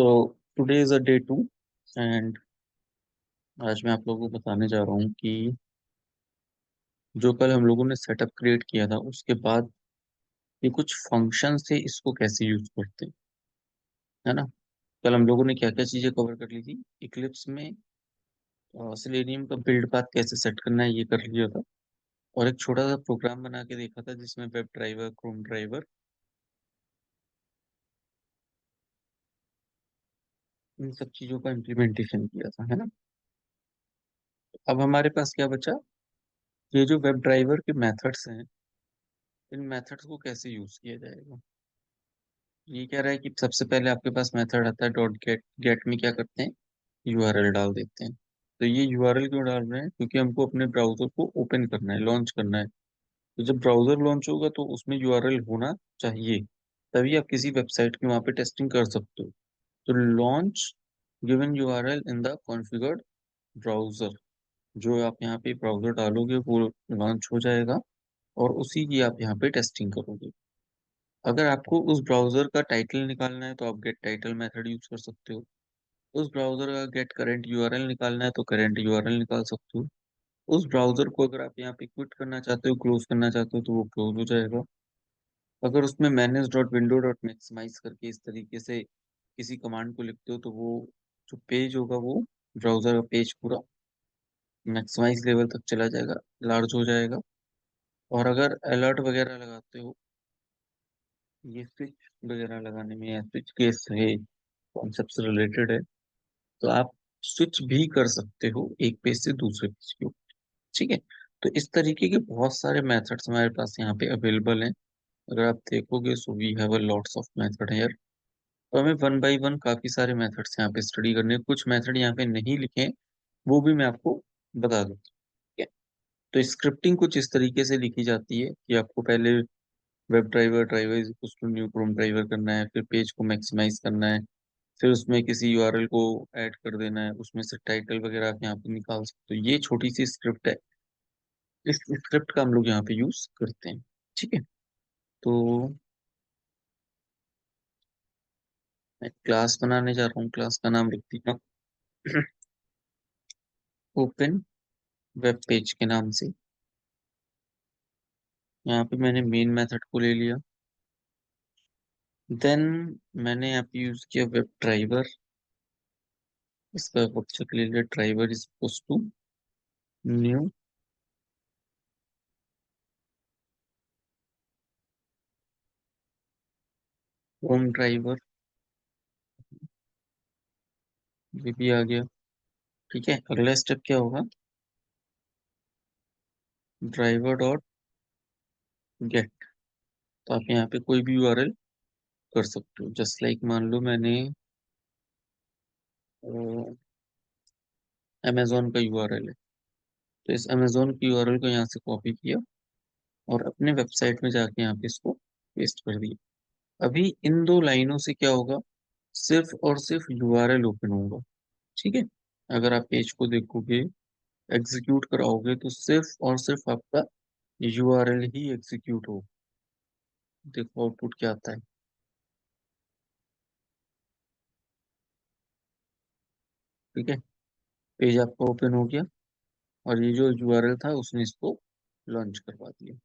So today is a day 2 and आज मैं आप लोगों को बताने जा रहा हूँ कि जो कल हम लोगों ने सेटअप क्रिएट किया था उसके बाद ये कुछ फंक्शन से इसको कैसे यूज करते हैं, है ना। कल हम लोगों ने क्या क्या चीजें कवर कर ली थी। इक्लिप्स में सेलेनियम का बिल्ड पाथ कैसे सेट करना है ये कर लिया था। और एक छोटा सा प्रोग्राम बना के देखा था जिसमें वेब ड्राइवर, क्रोम ड्राइवर, इन सब चीजों का इम्प्लीमेंटेशन किया था, है ना। अब हमारे पास क्या बचा, ये जो वेब ड्राइवर के मेथड्स हैं, इन मेथड्स को कैसे यूज किया जाएगा। ये कह रहा है कि सबसे पहले आपके पास मेथड आता है डॉट गेट। गेट में क्या करते हैं, यूआरएल डाल देते हैं। तो ये यूआरएल क्यों डाल रहे हैं, क्योंकि हमको अपने ब्राउजर को ओपन करना है, लॉन्च करना है। तो जब ब्राउजर लॉन्च होगा तो उसमें यूआरएल होना चाहिए, तभी आप किसी वेबसाइट की वहां पे टेस्टिंग कर सकते हो। तो launch given URL in the configured browser, जो आप यहाँ पे ब्राउजर डालोगे वो लॉन्च हो जाएगा और उसी की आप यहाँ पे टेस्टिंग करोगे। अगर आपको उस ब्राउजर का टाइटल निकालना है तो आप गेट टाइटल मेथड यूज कर सकते हो। उस ब्राउजर का गेट करंट यूआरएल निकालना है तो करंट यूआरएल निकाल सकते हो। उस ब्राउजर को अगर आप यहाँ पे क्विट करना चाहते हो, क्लोज करना चाहते हो, तो वो क्लोज हो जाएगा। अगर उसमें manage dot window dot maximize करके इस तरीके से किसी कमांड को लिखते हो तो वो जो पेज होगा वो ब्राउजर का पेज पूरा मैक्सिमाइज लेवल तक चला जाएगा, लार्ज हो जाएगा। और अगर अलर्ट वगैरह लगाते हो, ये स्विच वगैरह लगाने में या स्विच केस है, कॉन्सेप्ट से रिलेटेड है, तो आप स्विच भी कर सकते हो एक पेज से दूसरे पेज के ऊपर। ठीक है। तो इस तरीके के बहुत सारे मेथड्स हमारे पास यहाँ पे अवेलेबल हैं। अगर आप देखोगे so we have a lots of method है। तो हमें वन बाय वन काफी सारे मेथड्स यहाँ पे स्टडी करने हैं। कुछ मेथड यहाँ पे नहीं लिखे हैं, वो भी मैं आपको बता दूँ। ठीक है। तो स्क्रिप्टिंग कुछ इस तरीके से लिखी जाती है कि आपको पहले web driver driver is to new Chrome driver करना है, फिर पेज को मैक्सिमाइज करना है, फिर उसमें किसी यूआरएल को ऐड कर देना है, उसमें से टाइटल वगैरह आप यहाँ पे निकाल सकते हो। ये छोटी सी स्क्रिप्ट है, इस स्क्रिप्ट का हम लोग यहाँ पे यूज करते हैं। ठीक है। तो मैं क्लास बनाने जा रहा हूँ, क्लास का नाम लिख दिया ओपन वेब पेज के नाम से। यहाँ पे मैंने मेन मेथड को ले लिया। देन मैंने यहाँ पे यूज किया वेब ड्राइवर। इसका ऑब्जेक्ट ले लिया, driver is to new home driver, ये भी आ गया। ठीक है। अगला स्टेप क्या होगा, ड्राइवर डॉट गेट। तो आप यहाँ पे कोई भी यूआरएल कर सकते हो। जस्ट लाइक मान लो मैंने अमेजोन का यूआरएल है, तो इस अमेजोन की यूआरएल को यहाँ से कॉपी किया और अपने वेबसाइट में जाके यहाँ पे इसको पेस्ट कर दिया। अभी इन दो लाइनों से क्या होगा, सिर्फ और सिर्फ यूआरएल ओपन होगा। ठीक है। अगर आप पेज को देखोगे, एग्जीक्यूट कराओगे, तो सिर्फ और सिर्फ आपका यूआरएल ही एग्जीक्यूट हो। देखो आउटपुट क्या आता है। ठीक है। पेज आपका ओपन हो गया और ये जो यूआरएल था उसने इसको लॉन्च करवा दिया।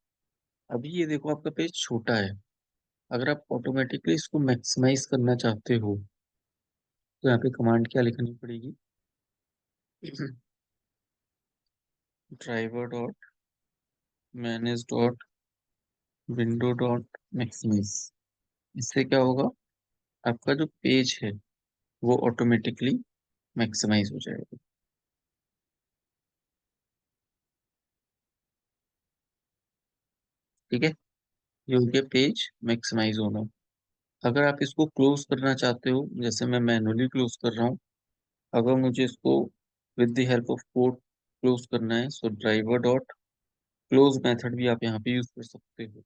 अभी ये देखो आपका पेज छोटा है। अगर आप ऑटोमेटिकली इसको मैक्सिमाइज करना चाहते हो तो यहाँ पे कमांड क्या लिखनी पड़ेगी, driver dot manage dot window dot maximize. इससे क्या होगा, आपका जो पेज है वो ऑटोमेटिकली मैक्सिमाइज हो जाएगा। ठीक है। ये हो गया पेज मैक्सिमाइज होना। अगर आप इसको क्लोज करना चाहते हो, जैसे मैं मैनुअली क्लोज कर रहा हूँ, अगर मुझे इसको with the help of code close करना है, सो ड्राइवर डॉट क्लोज मेथड भी आप यहाँ पे यूज कर सकते हो।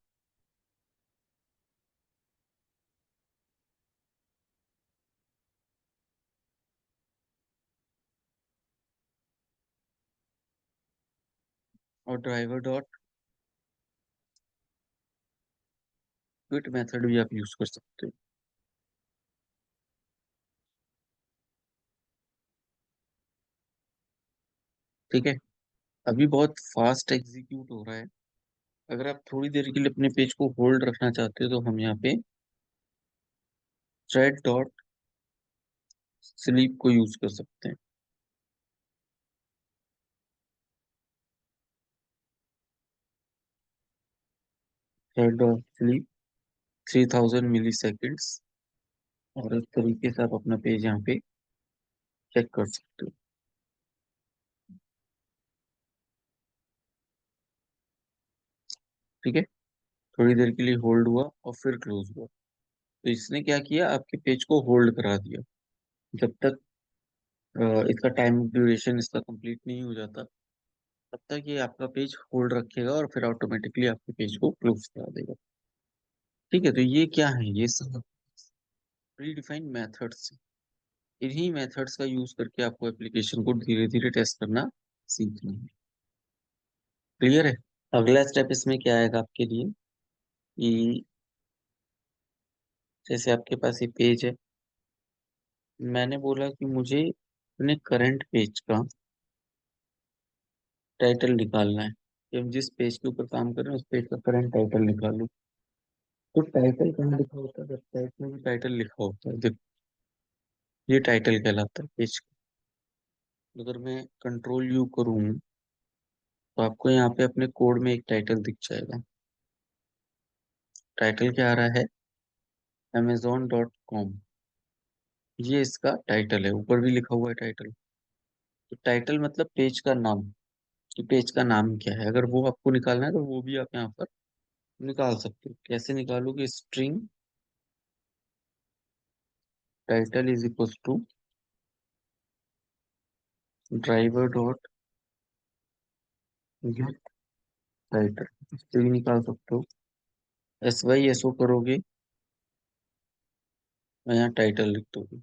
और ड्राइवर डॉट क्विट मेथड भी आप यूज कर सकते हो। ठीक है। अभी बहुत फास्ट एग्जीक्यूट हो रहा है। अगर आप थोड़ी देर के लिए अपने पेज को होल्ड रखना चाहते हो तो हम यहाँ पे थ्रेड डॉट स्लीप को यूज कर सकते हैं। थ्रेड डॉट स्लीप 3000 मिली सेकेंड्स, और इस तरीके से आप अपना पेज यहाँ पे चेक कर सकते हो। ठीक है। थोड़ी देर के लिए होल्ड हुआ और फिर क्लोज हुआ, तो इसने क्या किया, आपके पेज को होल्ड करा दिया। जब तक इसका टाइम ड्यूरेशन इसका कंप्लीट नहीं हो जाता, तब तक ये आपका पेज होल्ड रखेगा और फिर ऑटोमेटिकली आपके पेज को क्लोज करा देगा। ठीक है, तो ये क्या है, ये सब प्री डिफाइंड मेथड्स। इन्हीं मेथड्स का यूज करके आपको एप्लीकेशन को धीरे धीरे टेस्ट करना सीखना है। क्लियर है। अगला स्टेप इसमें क्या आएगा आपके लिए कि जैसे आपके पास ये पेज है, मैंने बोला कि मुझे अपने करंट पेज का टाइटल निकालना है, कि हम जिस पेज के ऊपर काम कर रहे हैं उस पेज का करंट टाइटल निकालूं। तो टाइटल कहाँ लिखा होता है, वेबसाइट में भी टाइटल लिखा होता है, देखो ये टाइटल कहलाता है पेज का। अगर मैं कंट्रोल यू करूँ तो आपको यहाँ पे अपने कोड में एक टाइटल दिख जाएगा। टाइटल क्या आ रहा है, amazon.com। ये इसका टाइटल है, ऊपर भी लिखा हुआ है टाइटल। तो टाइटल मतलब पेज का नाम, कि पेज का नाम क्या है। अगर वो आपको निकालना है तो वो भी आप यहाँ पर निकाल सकते हो। कैसे निकालोगे, string title is equal to driver dot get title, इससे भी निकाल सकते हो। एस वाई एस ओ करोगे और यहाँ टाइटल लिख दोगे।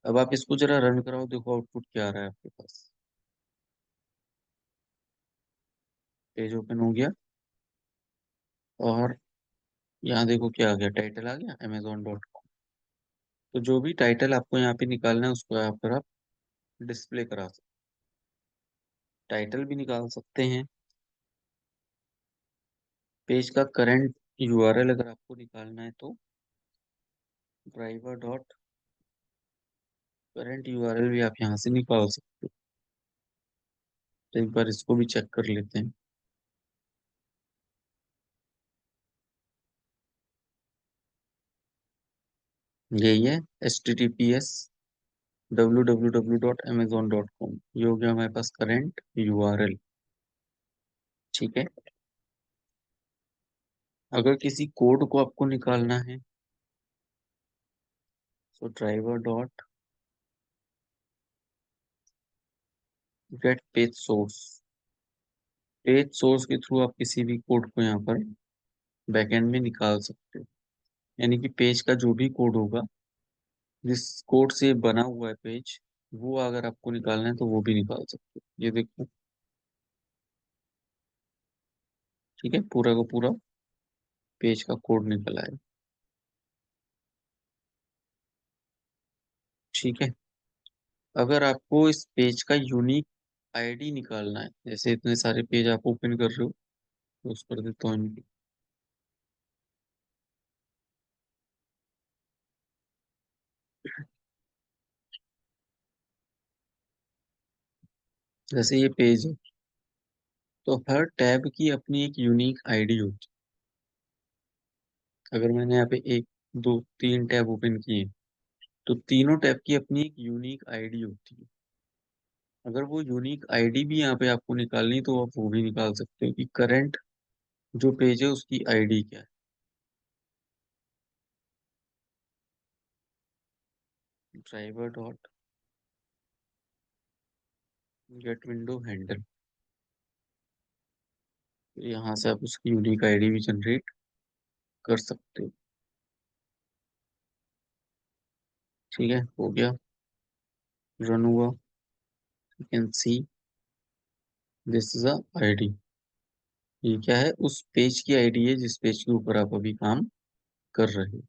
अब आप इसको जरा रन कराओ, देखो आउटपुट क्या आ रहा है आपके पास। पेज ओपन हो गया और यहाँ देखो क्या आ गया, टाइटल आ गया amazon.com। तो जो भी टाइटल आपको यहाँ पे निकालना है उसको यहाँ पर आप डिस्प्ले करा सकते, टाइटल भी निकाल सकते हैं। पेज का करंट यूआरएल अगर आपको निकालना है तो ड्राइवर डॉट करंट यूआरएल भी आप यहाँ से निकाल सकते हो। तो एक बार इसको भी चेक कर लेते हैं। यही है https://www.amazon.com। ये हो गया हमारे पास करंट यूआरएल। ठीक है। अगर किसी कोड को आपको निकालना है तो driver dot gate page source, page source के थ्रू आप किसी भी कोड को यहाँ पर बैकएंड में निकाल सकते हो। यानी कि पेज का जो भी कोड होगा, जिस कोड से बना हुआ है पेज, वो अगर आपको निकालना है तो वो भी निकाल सकते हो। ये देखो, ठीक है, पूरा का पूरा पेज का कोड निकल आया। ठीक है। अगर आपको इस पेज का यूनिक आईडी निकालना है, जैसे इतने सारे पेज आप ओपन कर रहे हो, तो उस कर देता हूँ इनकी। जैसे ये पेज है, तो हर टैब की अपनी एक यूनिक आईडी होती है। अगर मैंने यहाँ पे एक दो तीन टैब ओपन किए, तो तीनों टैब की अपनी एक यूनिक आईडी होती है। अगर वो यूनिक आईडी भी यहाँ पे आपको निकालनी, तो आप वो भी निकाल सकते हो कि करंट जो पेज है उसकी आईडी क्या है। Driver dot gate window handle, यहाँ से आप उसकी यूनिक आईडी भी जनरेट कर सकते हो। ठीक है, हो गया, रन हुआ। You can see this is a ID. ये क्या है, उस पेज की आईडी है जिस पेज के ऊपर आप अभी काम कर रहे हो।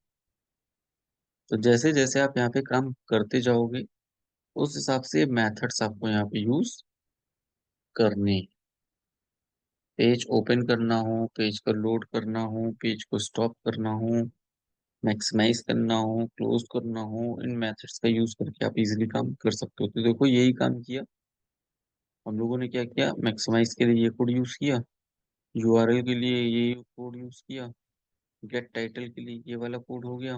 तो जैसे जैसे आप यहाँ पे काम करते जाओगे, उस हिसाब से मेथड्स आपको यहाँ पे यूज करने, पेज ओपन करना हो, पेज को लोड करना हो, पेज को स्टॉप करना हो, मैक्सिमाइज करना हो, क्लोज करना हो, इन मेथड्स का यूज करके आप इजीली काम कर सकते हो। तो देखो यही काम किया हम लोगों ने। क्या किया, मैक्सिमाइज के लिए ये कोड यूज किया, यूआरएल के लिए ये कोड यूज किया, गेट टाइटल के लिए ये वाला कोड हो गया,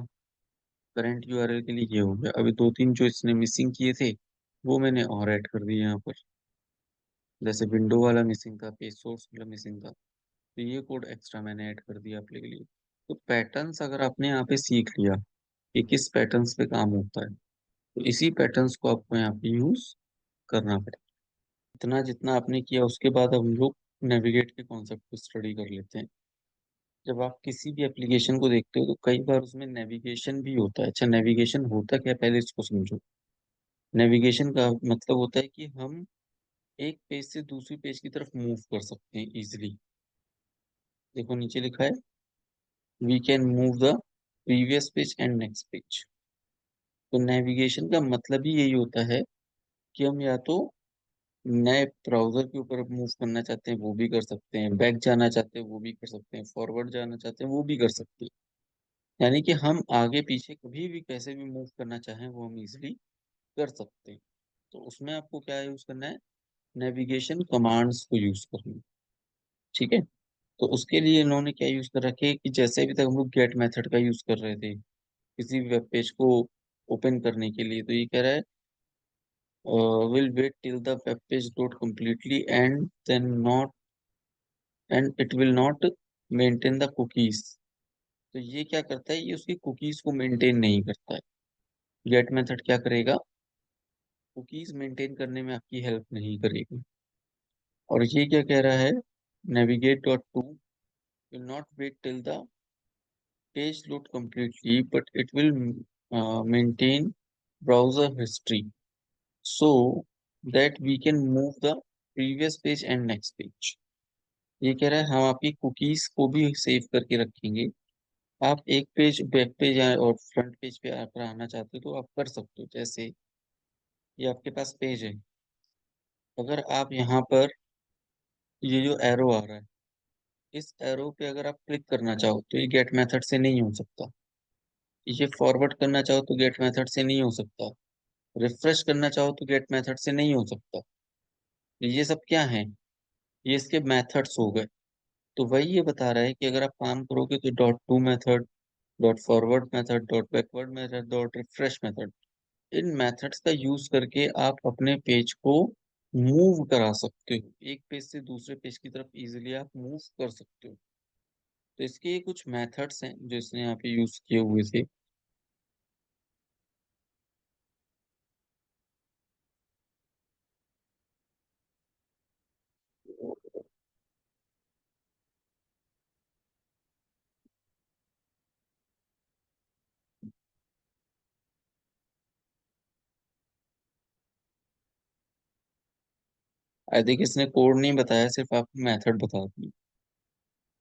करंट यूआरएल के लिए ये हो गया। अभी दो तीन जो इसने मिसिंग किए थे वो मैंने और ऐड कर दिए यहाँ पर। जैसे विंडो वाला मिसिंग था, पेज सोर्स वाला मिसिंग था, तो ये कोड एक्स्ट्रा मैंने ऐड कर दिया अपने लिए। तो पैटर्न्स अगर आपने यहाँ पे सीख लिया कि किस पैटर्न्स पे काम होता है, तो इसी पैटर्न्स को आपको यहाँ पे यूज करना पड़ेगा। इतना जितना आपने किया उसके बाद अब हम लोग नेविगेट के कॉन्सेप्ट को स्टडी कर लेते हैं। जब आप किसी भी एप्लीकेशन को देखते हो तो कई बार उसमें नेविगेशन भी होता है। अच्छा, नेविगेशन होता क्या है, पहले इसको समझो। नेविगेशन का मतलब होता है कि हम एक पेज से दूसरी पेज की तरफ मूव कर सकते हैं इजिली। देखो नीचे लिखा है, we can move the previous page and next page. तो नेविगेशन का मतलब ही यही होता है कि हम या तो नए ब्राउजर के ऊपर मूव करना चाहते हैं वो भी कर सकते हैं, बैक जाना चाहते हैं वो भी कर सकते हैं, फॉरवर्ड जाना चाहते हैं वो भी कर सकते हैं। यानी कि हम आगे पीछे कभी भी कैसे भी मूव करना चाहें वो हम इजिली कर सकते हैं। तो उसमें आपको क्या यूज करना है, नेविगेशन कमांड्स को यूज करना है। ठीक है, तो उसके लिए इन्होंने क्या यूज कर रखे कि जैसे अभी तक हम लोग गेट मेथड का यूज कर रहे थे किसी भी वेब पेज को ओपन करने के लिए, तो ये कह रहा है will wait till the web page load completely and then not and it will not maintain the cookies। तो ये क्या करता है, ये उसकी कुकीज को मेंटेन नहीं करता है। गेट मेथड क्या करेगा, कुकीज मेंटेन करने में आपकी हेल्प नहीं करेगी। और ये क्या कह रहा है, navigate dot to will not wait till the page load completely but it will maintain browser history so that we can move the previous page and next page। ये कह रहा है हम आपकी कुकीज को भी सेव करके रखेंगे। आप एक पेज बैक पेज और फ्रंट पेज पे अगर आना चाहते हो तो आप कर सकते हो। जैसे ये आपके पास पेज है, अगर आप यहाँ पर ये जो एरो आ रहा है, इस एरो पे अगर आप क्लिक करना चाहो तो ये गेट मेथड से नहीं हो सकता। ये फॉरवर्ड करना चाहो तो गेट मेथड से नहीं हो सकता। रिफ्रेश करना चाहो तो गेट मेथड से नहीं हो सकता। ये सब क्या है, ये इसके मेथड्स हो गए। तो वही ये बता रहा है कि अगर आप काम करोगे तो dot to method, dot forward method, dot backward method, dot refresh method, इन मेथड्स का यूज करके आप अपने पेज को मूव करा सकते हो। एक पेज से दूसरे पेज की तरफ इजीली आप मूव कर सकते हो। तो इसके ये कुछ मेथड्स हैं जो इसने यहाँ पे यूज किए हुए थे। आई थिंक इसने कोड नहीं बताया, सिर्फ आपको मेथड बता दी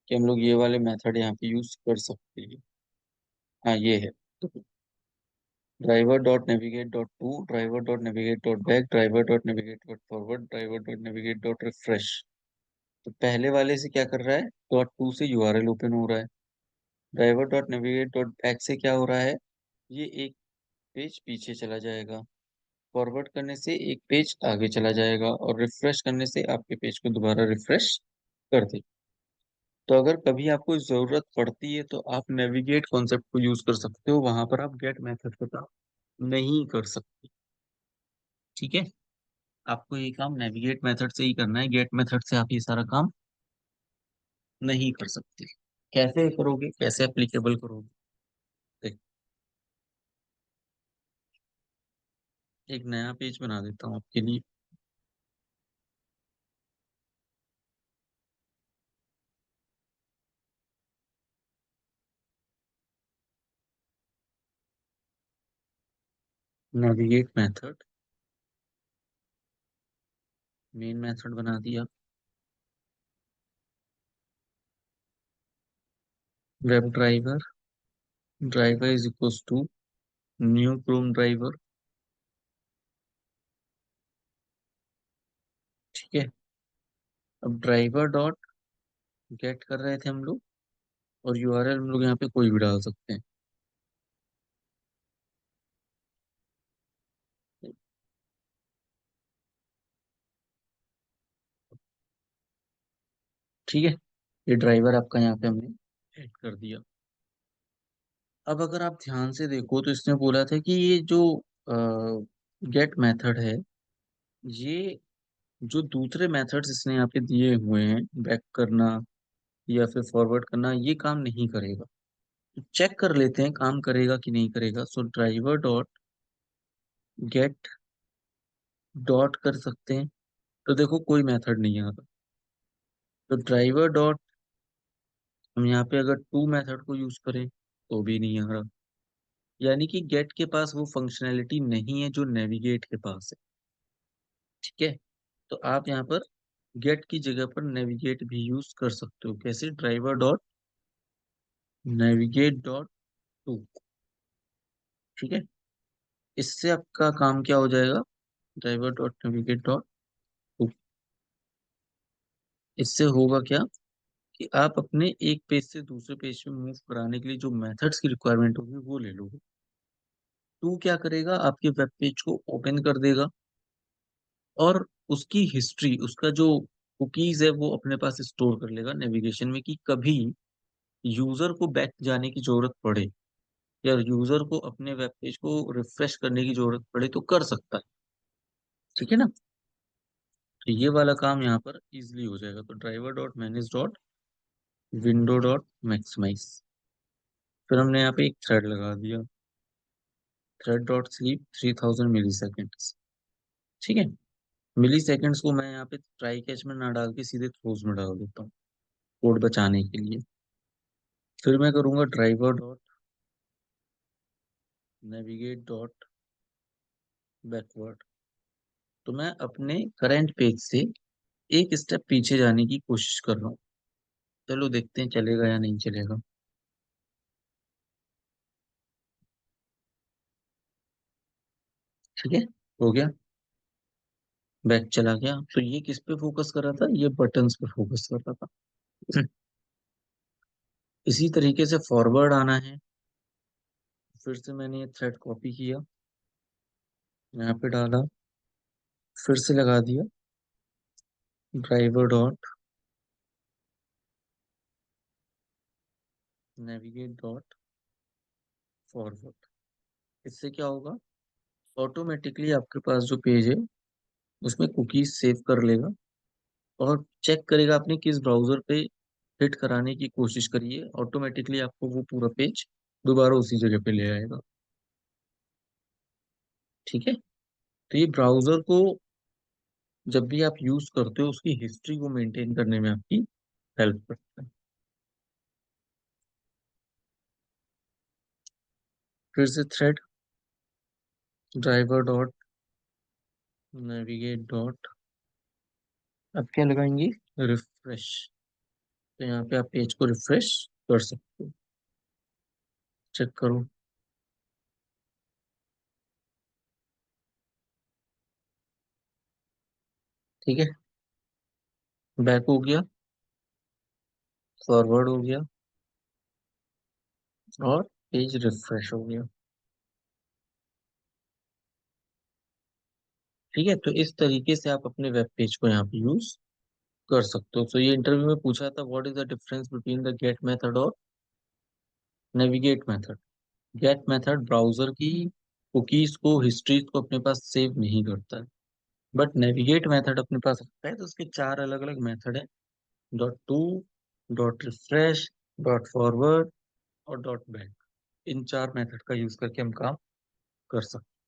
कि हम लोग ये वाले मेथड यहाँ पे यूज कर सकते हैं। हाँ ये है, driver dot navigate dot to, driver dot navigate dot back, driver dot navigate dot forward, driver dot navigate dot refresh. तो पहले वाले से क्या कर रहा है, डॉट टू से यूआरएल ओपन हो रहा है। Driver dot navigate dot back से क्या हो रहा है, ये एक पेज पीछे चला जाएगा। फॉरवर्ड करने से एक पेज आगे चला जाएगा और रिफ्रेश करने से आपके पेज को दोबारा रिफ्रेश कर दे। तो अगर कभी आपको जरूरत पड़ती है तो आप नेविगेट कॉन्सेप्ट को यूज कर सकते हो, वहां पर आप गेट मेथड का काम नहीं कर सकते। ठीक है, आपको ये काम नेविगेट मेथड से ही करना है, गेट मेथड से आप ये सारा काम नहीं कर सकते। कैसे करोगे, कैसे एप्लीकेबल करोगे, देख, एक नया पेज बना देता हूँ आपके लिए। नेविगेट मेथड, मेन मेथड बना दिया। Web driver, driver is equals to new Chrome driver. ठीक है, अब ड्राइवर डॉट गेट कर रहे थे हम लोग, और यूआरएल हम लोग यहाँ पे कोई भी डाल सकते हैं। ठीक है, ये ड्राइवर आपका यहाँ पे हमने ऐड कर दिया। अब अगर आप ध्यान से देखो तो इसने बोला था कि ये जो गेट मेथड है, ये जो दूसरे मेथड्स इसने यहाँ पे दिए हुए हैं, बैक करना या फिर फॉरवर्ड करना, ये काम नहीं करेगा। तो चेक कर लेते हैं काम करेगा कि नहीं करेगा। सो ड्राइवर डॉट गेट डॉट कर सकते हैं, तो देखो कोई मेथड नहीं आ रहा। तो ड्राइवर डॉट, हम यहाँ पे अगर टू मेथड को यूज करें तो भी नहीं आ रहा। यानी कि गेट के पास वो फंक्शनैलिटी नहीं है जो नेविगेट के पास है। ठीक है, तो आप यहाँ पर गेट की जगह पर नेविगेट भी यूज कर सकते हो। कैसे? Driver dot navigate dot to. ठीक है, इससे आपका काम क्या हो जाएगा? Driver dot navigate dot to. इससे होगा क्या कि आप अपने एक पेज से दूसरे पेज में मूव कराने के लिए जो मेथड्स की रिक्वायरमेंट होगी वो ले लोगे। टू क्या करेगा? आपके वेब पेज को ओपन कर देगा, और उसकी हिस्ट्री, उसका जो कुकीज है वो अपने पास स्टोर कर लेगा नेविगेशन में, कि कभी यूजर को बैक जाने की जरूरत पड़े या यूजर को अपने वेब पेज को रिफ्रेश करने की जरूरत पड़े तो कर सकता है। ठीक है ना? तो ये वाला काम यहाँ पर इजिली हो जाएगा। तो driver dot manage dot window dot maximize, फिर हमने यहाँ पे एक थ्रेड लगा दिया, thread dot sleep 3000 milliseconds. ठीक है, मिली सेकेंड्स को मैं यहाँ पे ट्राई कैच में ना डाल के सीधे थ्रोज में डाल देता हूँ कोड बचाने के लिए। फिर मैं करूंगा driver dot navigate dot backward. तो मैं अपने करंट पेज से एक स्टेप पीछे जाने की कोशिश कर रहा हूँ। चलो देखते हैं चलेगा या नहीं चलेगा। ठीक है, हो गया, बैक चला गया। तो ये किस पे फोकस कर रहा था? ये बटन्स पे फोकस कर रहा था। इसी तरीके से फॉरवर्ड आना है। फिर से मैंने ये थ्रेड कॉपी किया, यहाँ पे डाला, फिर से लगा दिया driver dot navigate dot forward. इससे क्या होगा? ऑटोमेटिकली आपके पास जो पेज है उसमें कुकीज सेव कर लेगा, और चेक करेगा आपने किस ब्राउजर पे हिट कराने की कोशिश करी है। ऑटोमेटिकली आपको वो पूरा पेज दोबारा उसी जगह पे ले आएगा। ठीक है, तो ये ब्राउजर को जब भी आप यूज करते हो उसकी हिस्ट्री को मेंटेन करने में आपकी हेल्प करता है। फिर से thread driver dot navigate dot, अब क्या लगाएंगे? रिफ्रेश। तो यहाँ पे आप पेज को रिफ्रेश कर सकते हो। चेक करो। ठीक है, बैक हो गया, फॉरवर्ड हो गया, और पेज रिफ्रेश हो गया। ठीक है, तो इस तरीके से आप अपने वेब पेज को यहाँ पे यूज कर सकते हो। तो ये इंटरव्यू में पूछा था, what is the difference between the get method और navigate method. Get method browser की कुकीज को, हिस्ट्रीज को अपने पास सेव नहीं करता है, बट नेविगेट मेथड अपने पास रखता है। तो उसके चार अलग अलग मेथड है: dot to, dot refresh, dot forward और डॉट बैक। इन चार मेथड का यूज करके हम काम कर सकते हैं।